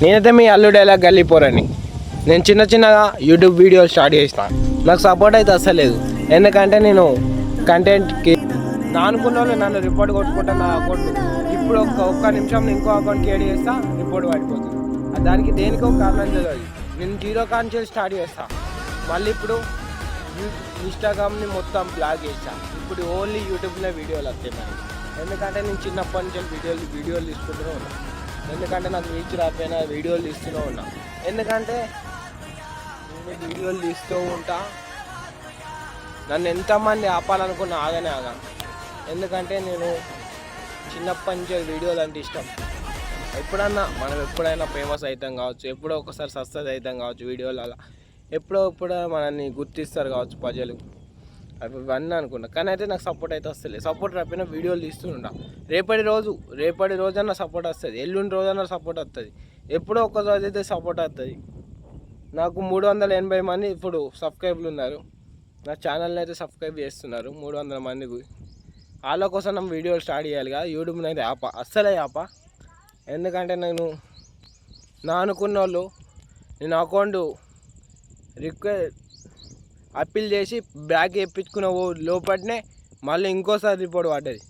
నేనైతే మీ అల్లుడేలా గల్లిపోరని నేను చిన్న చిన్నగా యూట్యూబ్ వీడియోలు స్టార్ట్ చేసిన. నాకు సపోర్ట్ అయితే అస్సలేదు. ఎందుకంటే నేను కంటెంట్కి నా అనుకున్న వాళ్ళు నన్ను రిపోర్ట్ కొట్టుకుంటాను. నా అకౌంట్ ఇప్పుడు ఒక్క నిమిషం ఇంకో అకౌంట్కి యాడ్ చేస్తా, రిపోర్ట్ పడిపోతుంది. దానికి దేనికో కారణం తెలియదు. నేను జీరో కాన్షియస్ స్టార్ట్ చేస్తా, మళ్ళీ ఇప్పుడు ఇన్స్టాగ్రామ్ని మొత్తం బ్లాక్ చేస్తాను. ఇప్పుడు ఓన్లీ యూట్యూబ్లో వీడియోలు వస్తాయి మరి. ఎందుకంటే నేను చిన్నప్పటి నుంచి వీడియోలు తీసుకుంటూనే ఉన్నా. ఎందుకంటే నాకు రీచ్ రాకపోయినా వీడియోలు తీస్తూనే ఉన్నా. ఎందుకంటే నేను వీడియోలు తీస్తూ ఉంటా. నన్ను ఎంతమంది ఆపాలనుకున్నా ఆగనే ఆగా. ఎందుకంటే నేను చిన్నప్పటి నుంచి వీడియోలు అంటే ఇష్టం. మనం ఎప్పుడైనా ఫేమస్ అవుతాం కావచ్చు, ఎప్పుడో ఒకసారి సక్సెస్ అవుతాం కావచ్చు వీడియోలలో, ఎప్పుడో మనల్ని గుర్తిస్తారు కావచ్చు ప్రజలు, అవన్నీ అనుకున్నా. కానీ అయితే నాకు సపోర్ట్ అయితే వస్తలేదు. సపోర్ట్ రాకపోయినా వీడియోలు తీస్తుంటా. రేపటి రోజన్నా సపోర్ట్ వస్తుంది, ఎల్లుండి రోజన్నా సపోర్ట్ వస్తుంది, ఎప్పుడో ఒక రోజు అయితే సపోర్ట్ వస్తుంది. నాకు 380 మంది ఇప్పుడు సబ్స్క్రైబ్లు ఉన్నారు. నా ఛానల్ని అయితే సబ్స్క్రైబ్ చేస్తున్నారు 300 మందికి. వాళ్ళ కోసం నా వీడియోలు స్టార్ట్ చేయాలి కదా. యూట్యూబ్ని అయితే అస్సలే ఎందుకంటే నా అనుకున్న వాళ్ళు నేను అకౌంట్ అప్పీల్ చేసి బ్యాక్ చేయించుకున్న లోపలనే మళ్ళీ ఇంకోసారి రిపోర్ట్ పడ్డది.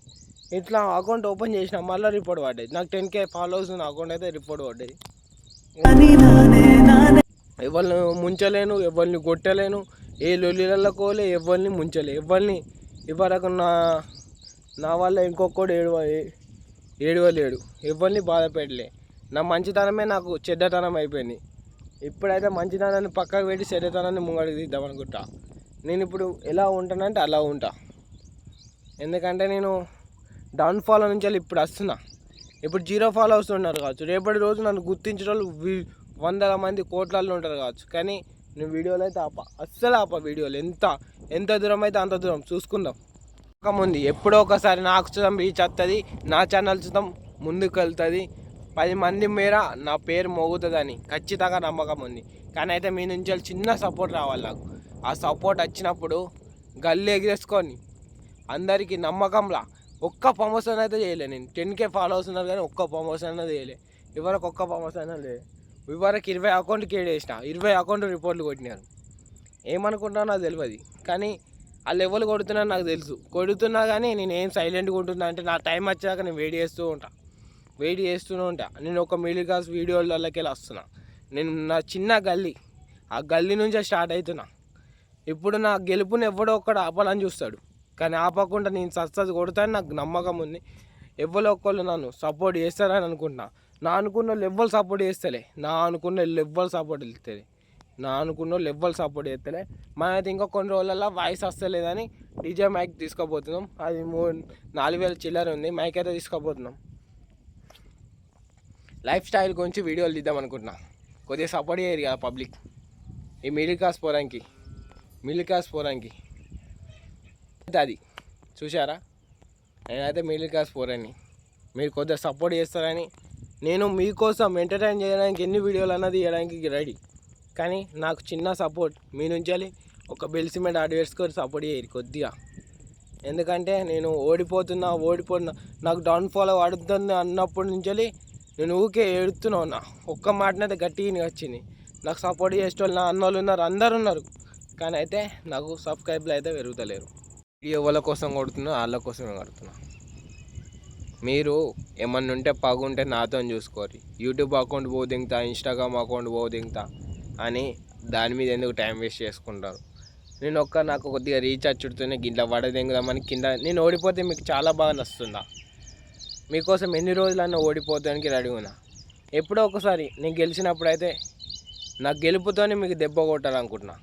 ఇట్లా అకౌంట్ ఓపెన్ చేసిన మళ్ళీ రిపోర్ట్ పడ్డది. నాకు 10K ఫాలోవర్స్ ఉన్న అకౌంట్ అయితే రిపోర్ట్ పడ్డది. ఎవరిని ముంచలేను, ఎవరిని కొట్టలేను, ఏ లొల్లిలలో కోలే, ఎవరిని ముంచలే, ఎవరిని ఇవరకు నా వల్ల ఇంకొకడు ఏడవలేడు, ఎవరిని బాధ పెట్టలే. నా మంచితనమే నాకు చెడ్డతనం అయిపోయింది. ఇప్పుడైతే మంచితనాన్ని పక్కకు పెట్టి చెడ్డతనాన్ని ముంగడికి తీద్దామనుకుంటా. నేను ఇప్పుడు ఎలా ఉంటానంటే అలా ఉంటా. ఎందుకంటే నేను డౌన్ఫాలో నుంచి ఇప్పుడు వస్తున్నా. ఇప్పుడు 0 ఫాలోవర్స్ ఉన్నారు కావచ్చు, రేపటి రోజు నన్ను గుర్తించిన వాళ్ళు 100 మంది కోట్లలో ఉంటారు కావచ్చు. కానీ నేను వీడియోలు అయితే అస్సలు వీడియోలు ఎంత దూరం అయితే అంత దూరం చూసుకుందాం. ముందు ఎప్పుడో ఒకసారి నాకు చూద్దాం రీచ్ వస్తుంది, నా ఛానల్ చూద్దాం ముందుకు వెళ్తుంది, 10 మంది మేర నా పేరు మోగుతుందని ఖచ్చితంగా నమ్మకం ఉంది. కానీ అయితే మీ నుంచి చిన్న సపోర్ట్ రావాలి నాకు. ఆ సపోర్ట్ వచ్చినప్పుడు గల్లు ఎగిరేసుకొని అందరికీ నమ్మకంలా ఒక్క ప్రమోషన్ అయితే చేయలే. నేను 10K ఫాలోవర్స్ ఉన్నారు కానీ ఒక్క ప్రమోషన్ అనేది చేయలే. ఇవరకు ఒక్క ప్రమోషన్ అయినా లేదు. ఇవరకు 20 అకౌంట్కి వేసిన 20 అకౌంట్ రిపోర్ట్లు కొట్టినారు. ఏమనుకుంటున్నా నాకు తెలియదు, కానీ వాళ్ళు ఎవరు కొడుతున్నారు నాకు తెలుసు. కొడుతున్నా కానీ నేను ఏం సైలెంట్గా ఉంటున్నా అంటే నా టైం వచ్చాక నేను వెయిట్ చేస్తూనే ఉంటా. నేను ఒక మిడిల్ క్లాస్ వీడియోలకి వెళ్ళి వస్తున్నా. నేను నా చిన్న గల్లీ, ఆ గల్లీ నుంచే స్టార్ట్ అవుతున్నా. ఇప్పుడు నా గెలుపుని ఎవడో ఒక్కడు ఆపాలని చూస్తాడు, కానీ ఆపకుండా నేను సక్సెస్ కొడతాను నాకు నమ్మకం ఉంది. ఎవరో ఒక్కళ్ళు నన్ను సపోర్ట్ చేస్తారని అనుకుంటున్నా. నా అనుకున్న వాళ్ళు ఎవ్వరు సపోర్ట్ చేస్తలే, నా అనుకున్న వాళ్ళు సపోర్ట్ చేస్తలే. మనమైతే ఇంకా కొన్ని రోజులలో వాయిస్ వస్తలేదని డీజే మైక్ తీసుకోబోతున్నాం. అది 4,000 చిల్లర ఉంది. మైక్ అయితే తీసుకోబోతున్నాం. లైఫ్ స్టైల్ గురించి వీడియోలు తీద్దాం అనుకుంటున్నా. కొద్దిగా సపోర్ట్ చేయరు కదా పబ్లిక్. ఈ మిడిల్ క్లాస్ పోరానికి అయితే అది చూసారా. నేనైతే మిడిల్ క్లాస్ పోరాన్ని, మీరు కొద్దిగా సపోర్ట్ చేస్తారని నేను మీకోసం ఎంటర్టైన్ చేయడానికి ఎన్ని వీడియోలు అన్నది తీయడానికి రెడీ. కానీ నాకు చిన్న సపోర్ట్ మీ నుంచి ఒక బెల్ సిమెంట్ ఆడివేసుకొని సపోర్ట్ చేయరు కొద్దిగా. ఎందుకంటే నేను ఓడిపోతున్నా నాకు డౌన్ఫాల్ పడుతుంది అన్నప్పటి నుంచి నేను ఊకే ఏడుతూనే ఉన్నా. ఒక్క మాటనైతే గట్టిగా వచ్చింది. నాకు సపోర్ట్ చేసేవాళ్ళు నా అన్నోళ్ళు ఉన్నారు, అందరు ఉన్నారు. కానీ అయితే నాకు సబ్స్క్రైబ్లు అయితే పెరుగుతలేరు. వీడియో వాళ్ళ కోసం కొడుతున్నా, వాళ్ళ కోసమే కొడుతున్నా. మీరు ఏమన్నా ఉంటే పగుంటే నాతో చూసుకోరు. యూట్యూబ్ అకౌంట్ దింగుతా, ఇన్స్టాగ్రామ్ అకౌంట్ దింగుతా అని దాని మీద ఎందుకు టైం వేస్ట్ చేసుకుంటారు. నాకు కొద్దిగా రీఛార్జ్ చుడుతూనే గిట్లా వడదెంగుదామని కింద నేను ఓడిపోతే మీకు చాలా బాగా నచ్చుతుందా? మీకోసం ఎన్ని రోజులన్నా ఓడిపోతానికి రెడీ ఉన్నా. ఎప్పుడో ఒకసారి నేను గెలిచినప్పుడు అయితే నాకు గెలుపుతోనే మీకు దెబ్బ కొట్టాలనుకుంటున్నా.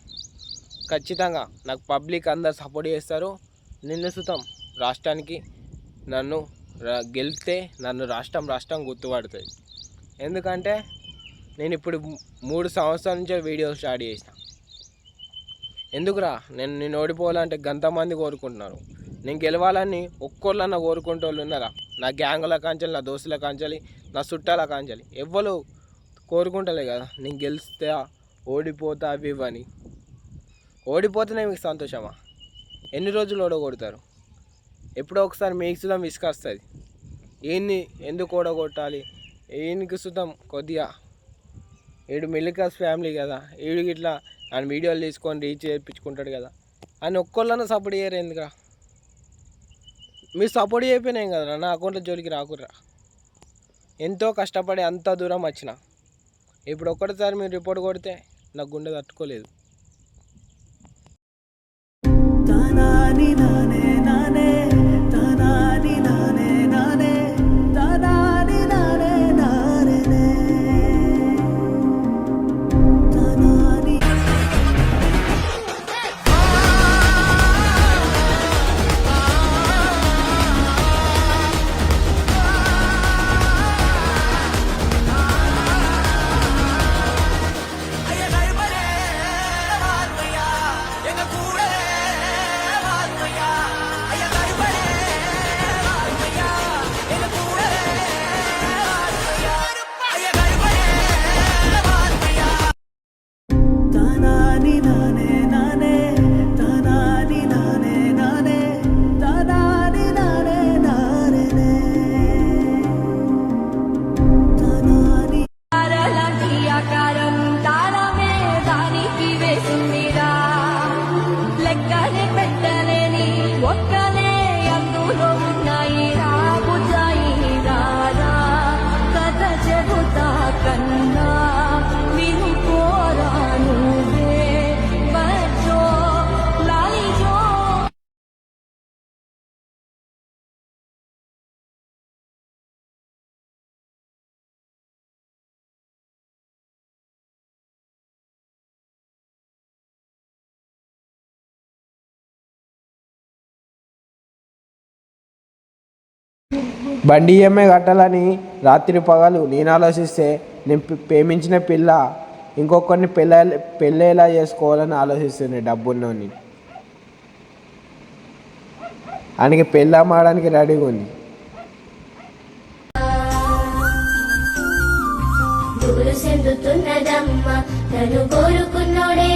ఖచ్చితంగా నాకు పబ్లిక్ అందరు సపోర్ట్ చేస్తారు. నిన్ను సుతం రాష్ట్రానికి నన్ను గెలిస్తే నన్ను రాష్ట్రం గుర్తుపడుతుంది. ఎందుకంటే నేను ఇప్పుడు 3 సంవత్సరాల నుంచే వీడియో స్టార్ట్ చేసిన. ఎందుకురా నేను ఓడిపోవాలంటే గంతమంది కోరుకుంటున్నారు. నేను గెలవాలని ఒక్కళ్ళన్నా కోరుకుంటే వాళ్ళు ఉన్నారా? నా గ్యాంగుల కాంచాలి, నా దోస్తుల కాంచాలి, నా చుట్టాల కాంచాలి, ఎవ్వరు కోరుకుంటలే కదా. నేను గెలిస్తే ఓడిపోతా అవి ఇవని. ఓడిపోతేనే మీకు సంతోషమా? ఎన్ని రోజులు ఓడగొడతారు? ఎప్పుడో ఒకసారి మీకు సుతం విసుకొస్తుంది. ఎందుకు ఓడగొట్టాలి, ఈయనకి సుతం కొద్దిగా వీడు మిడిల్ క్లాస్ ఫ్యామిలీ కదా, వీడికి ఇట్లా ఆయన వీడియోలు తీసుకొని రీచ్ చేయించుకుంటాడు కదా అని ఒక్కళ్ళన్నా సపోర్ట్ చేయరు ఎందుకురా? మీరు సపోర్ట్ చేయకపోయినాం కదరా, నా అకౌంట్లో జోలికి రాకుర్రా. ఎంతో కష్టపడి అంత దూరం వచ్చిన, ఇప్పుడు ఒక్కటిసారి మీరు రిపోర్ట్ కొడితే నాకు గుండె తట్టుకోలేదు. బండి ఈఎంఐ కట్టాలని రాత్రి పగలు నేను ఆలోచిస్తే, నేను ప్రేమించిన పిల్ల ఇంకొకరిని పెళ్ళేలా చేసుకోవాలని ఆలోచిస్తుంది. డబ్బున్నోని ఆయనకి పెళ్ళామడానికి రెడీగా ఉంది. దూరు చెందుతున్నదమ్మ తను కోరుకున్నోడే